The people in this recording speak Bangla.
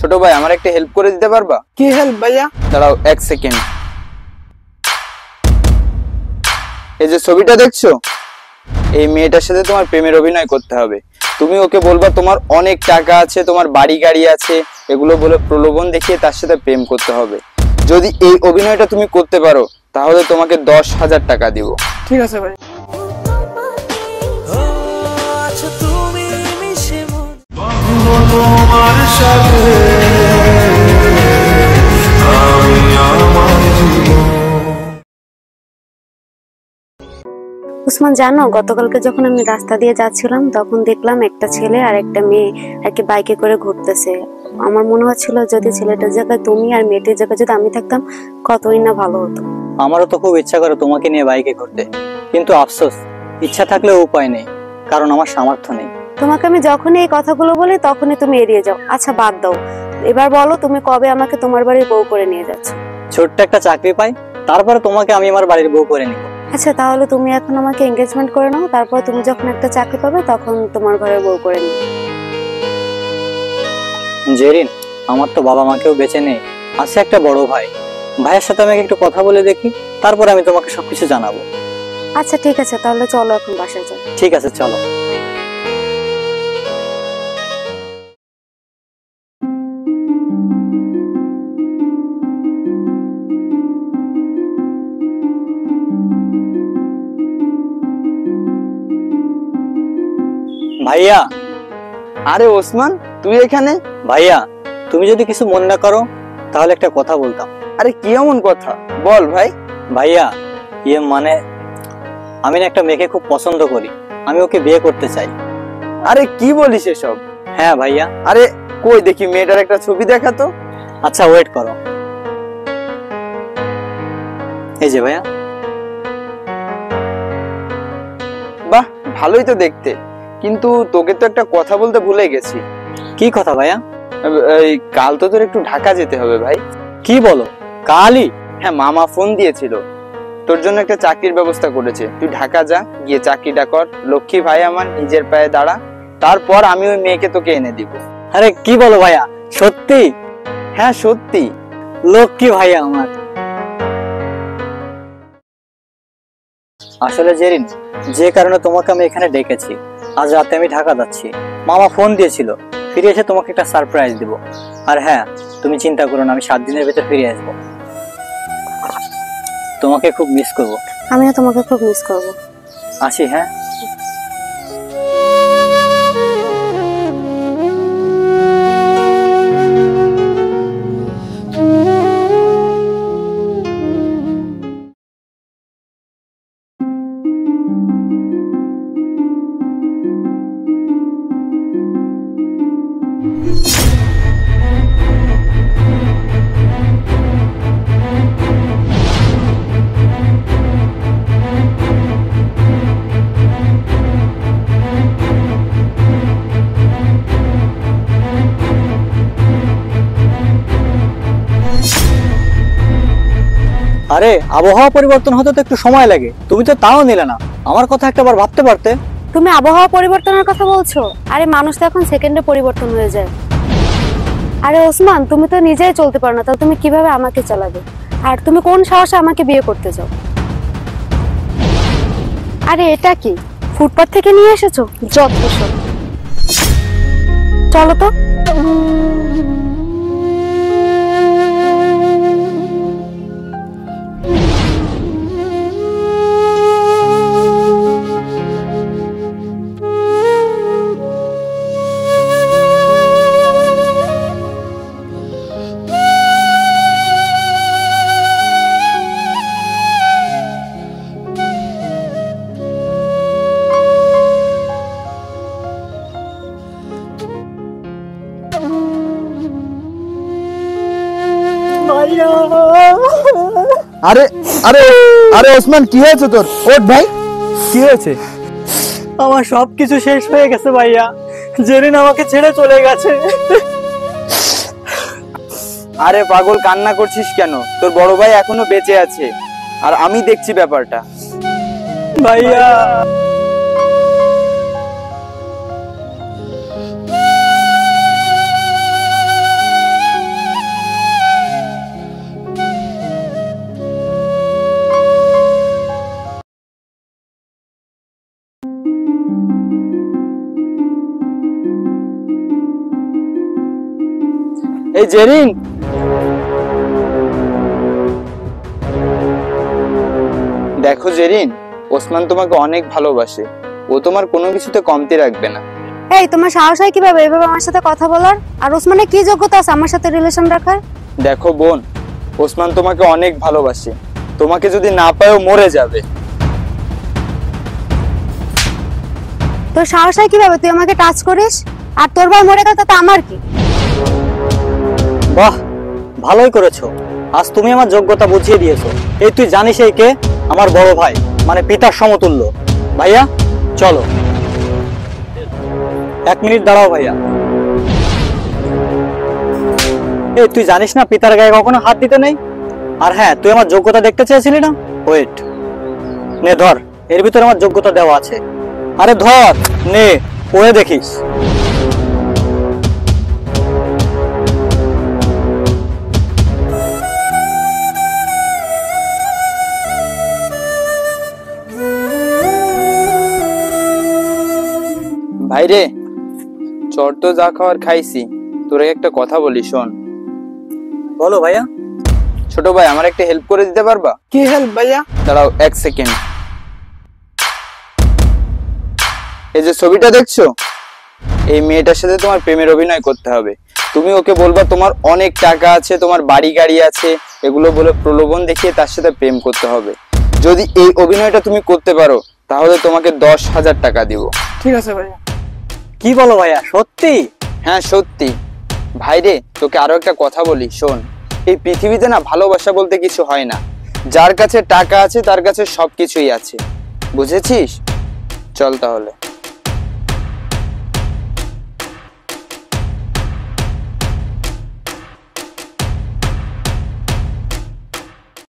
ছোট ভাই আমার একটা হেল্প করে দিতে পারবা? কি হেল্প ভাইয়া? দাঁড়াও 1 সেকেন্ড। এই যে ছবিটা দেখছো, এই মেয়েটার সাথে তোমার প্রেমের অভিনয় করতে হবে। তুমি ওকে বলবা তোমার অনেক টাকা আছে, তোমার বাড়ি গাড়ি আছে, এগুলো বলে প্রলোভন দেখিয়ে তার সাথে প্রেম করতে হবে। যদি এই অভিনয়টা তুমি করতে পারো তাহলে তোমাকে 10,000 টাকা দিব। ঠিক আছে ভাই। উসমান, জানো গতকালকে যখন আমি রাস্তা দিয়ে যাচ্ছিলাম তখন দেখলাম একটা ছেলে আর একটা মেয়ে আর কি বাইকে করে ঘুরতেছে। আমার মনে হচ্ছিল যদি ছেলেটার জায়গায় তুমি আর মেয়েটির জায়গায় যদি আমি থাকতাম কতই না ভালো হতো। আমারও তো খুব ইচ্ছা করে তোমাকে নিয়ে বাইকে ঘুরতে, কিন্তু আফসোস ইচ্ছা থাকলেও উপায় নেই, কারণ আমার সামর্থ্য নেই। তোমাকে আমি যখনই এই কথাগুলো বলি তখনই তুমি এড়িয়ে যাও। আচ্ছা বাদ দাও, এবার বলো তুমি কবে আমাকে তোমার বাড়ির বউ করে নিয়ে যাচ্ছ? ছোট্ট একটা চাকরি পাই, তারপরে তোমাকে আমি আমার বাড়ির বউ করে নিব। আচ্ছা তাহলে তুমি এখন আমাকে এঙ্গেজমেন্ট করে নাও, তারপর তুমি যখন একটা চাকরি পাবে তখন তোমার ঘরের বউ করে নিও। জেরিন, আমার তো বাবা মাকেও বেঁচে নেই, আছে একটা বড় ভাই। ভাইয়ের সাথে আমি একটু কথা বলে দেখি, তারপর আমি তোমাকে সবকিছু জানাবো। আচ্ছা ঠিক আছে, তাহলে চলো এখন বাসায় যাও। ঠিক আছে, চলো। ভাইয়া। আরে ওসমান, তুই এখানে? ভাইয়া, তুমি যদি কিছু মনে না করো তাহলে একটা কথা বলতাম। আরে কি এমন কথা, বল ভাই। ভাইয়া, মানে আমি না একটা মেয়েকে খুব পছন্দ করি, আমি ওকে বিয়ে করতে চাই। আরে কি বলিস এসব? হ্যাঁ ভাইয়া। আরে কই দেখি মেয়েটার একটা ছবি দেখা তো। আচ্ছা ওয়েট করো, এই যে ভাইয়া। বাহ, ভালোই তো দেখতে, কিন্তু তোকে তো একটা কথা বলতে ভুলে গেছি। কি কথা ভাইয়া? এই কাল তো তোর একটু ঢাকা যেতে হবে ভাই। কি বলো, কালই? হ্যাঁ, মামা ফোন দিয়েছিল, তোর জন্য একটা চাকরির ব্যবস্থা করেছে। তুই ঢাকা যা, গিয়ে চাকরিটা কর। লক্ষ্মী ভাই আমার, নিজের পায়ে দাঁড়া, তারপর আমি ওই মেয়েকে তোকে এনে দিব। আরে কি বলো ভাইয়া, সত্যি? হ্যাঁ সত্যি। লক্ষ্মী ভাইয়া আমার। আসলে জেরিন, যে কারণে তোমাকে আমি এখানে ডেকেছি, আজ রাতে আমি ঢাকা যাচ্ছি। মামা ফোন দিয়েছিল, ফিরে এসে তোমাকে একটা সারপ্রাইজ দিব। আর হ্যাঁ, তুমি চিন্তা করো না, আমি 7 দিনের ভিতর ফিরে আসবো। তোমাকে খুব মিস করবো। আমিও তোমাকে খুব মিস করব। আসি, হ্যাঁ। আরে আবহাওয়া পরিবর্তন হতে তো একটু সময় লাগে, তুমি তো তাও নিলে না। আমার কথা একটাবার ভাবতে পারতে। তুমি আবহাওয়া পরিবর্তনের কথা বলছো? আরে মানুষ তো এখন সেকেন্ডে পরিবর্তন হয়ে যায়। আরে ওসমান, তুমি তো নিজেই চলতে পারো না, তাহলে তুমি কিভাবে আমাকে চালাবে? আর তুমি কোন সাহসে আমাকে বিয়ে করতে চাও? আরে এটা কি, ফুটপাত থেকে নিয়ে এসেছো? যত সব। চলো তো। আরে আরে আরে ওসমান, কি হয়েছে তোর? ওঠ ভাই, কি হয়েছে? আমার সবকিছু শেষ হয়ে গেছে ভাইয়া, জেরিন আমাকে ছেড়ে চলে গেছে। আরে পাগল, কান্না করছিস কেন? তোর বড় ভাই এখনো বেঁচে আছে, আর আমি দেখছি ব্যাপারটা। ভাইয়া এই জেরিন, দেখো জেরিন, ওসমান তোমাকে অনেক ভালোবাসে। ও তোমার কোনো কিছুতে কমতি রাখবে না। এই তোমার সাহস হয় কিভাবে এভাবে আমার সাথে কথা বলার? আর ওসমানের কি যোগ্যতা আছে আমার সাথে রিলেশন রাখার? দেখো বোন, ওসমান তোমাকে অনেক ভালোবাসে। তোমাকে যদি না পায়ও মরে যাবে। তোর সাহস হয় কিভাবে তুই আমাকে টাচ করিস? আর তোর ভাই মরে গেল তাতে আমার কি? বাহ, ভালোই করেছো। আজ তুমি আমার যোগ্যতা বুঝিয়ে দিয়েছো। এই তুই জানিস এই কে? আমার বড় ভাই, মানে পিতার সমতুল্য। ভাইয়া চলো। 1 মিনিট দাঁড়াও ভাইয়া। এই তুই জানিস না পিতার গায়ে কখনো হাত দিতে নেই? আর হ্যাঁ, তুই আমার যোগ্যতা দেখতে চেয়েছিলি না? ওয়েট, নে ধর, এর ভিতরে আমার যোগ্যতা দেওয়া আছে। আরে ধর, নে, পড়ে দেখিস। ভাইরে, চট তো যা খাওয়ার খাইছি, তোরে একটা কথা বলি শোন। বলো ভাইয়া। ছোট ভাই, আমার একটা হেল্প করে দিতে পারবা? কি হেল্প ভাইয়া? দাঁড়াও 1 সেকেন্ড। এই যে ছবিটা দেখছো, এই মেয়েটার সাথে তোমার প্রেমের অভিনয় করতে হবে। তুমি ওকে বলবা তোমার অনেক টাকা আছে, তোমার বাড়ি গাড়ি আছে, এগুলো বলে প্রলোভন দেখিয়ে তার সাথে প্রেম করতে হবে। যদি এই অভিনয়টা তুমি করতে পারো তাহলে তোমাকে 10,000 টাকা দিব। ঠিক আছে ভাইয়া। কি বলো ভাইয়া, সত্যি? হ্যাঁ সত্যি। ভাইরে, তোকে আরো একটা কথা বলি শোন। এই পৃথিবীতে না ভালোবাসা বলতে কিছু হয় না। যার কাছে টাকা আছে তার কাছে সবকিছুই আছে, বুঝেছিস? চল তাহলে।